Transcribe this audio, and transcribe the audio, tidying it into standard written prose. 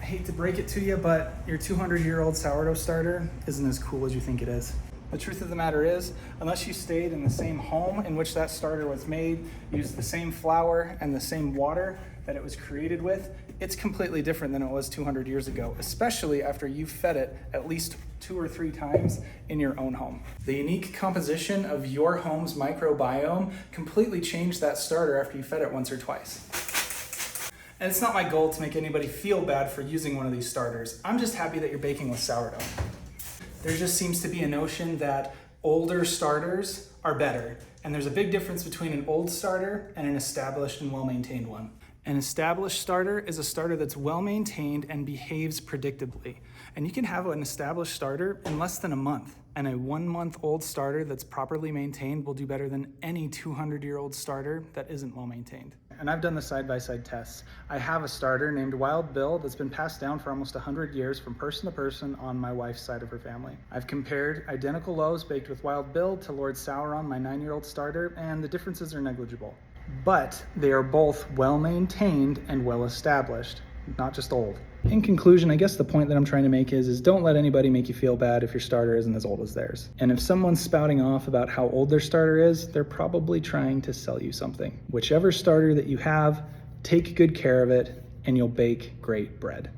hate to break it to you, but your 200-year-old sourdough starter isn't as cool as you think it is. The truth of the matter is, unless you stayed in the same home in which that starter was made, used the same flour and the same water that it was created with, it's completely different than it was 200 years ago, especially after you've fed it at least 2 or 3 times in your own home. The unique composition of your home's microbiome completely changed that starter after you fed it once or twice. And it's not my goal to make anybody feel bad for using one of these starters. I'm just happy that you're baking with sourdough. There just seems to be a notion that older starters are better. And there's a big difference between an old starter and an established and well-maintained one. An established starter is a starter that's well-maintained and behaves predictably. And you can have an established starter in less than a month. And a 1-month-old starter that's properly maintained will do better than any 200-year-old starter that isn't well-maintained. And I've done the side-by-side tests. I have a starter named Wild Bill that's been passed down for almost 100 years from person to person on my wife's side of her family. I've compared identical loaves baked with Wild Bill to Lord Sauron, my 9-year-old starter, and the differences are negligible. But they are both well-maintained and well-established, not just old. In conclusion, I guess the point that I'm trying to make is don't let anybody make you feel bad if your starter isn't as old as theirs. And if someone's spouting off about how old their starter is, they're probably trying to sell you something. Whichever starter that you have, take good care of it, and you'll bake great bread.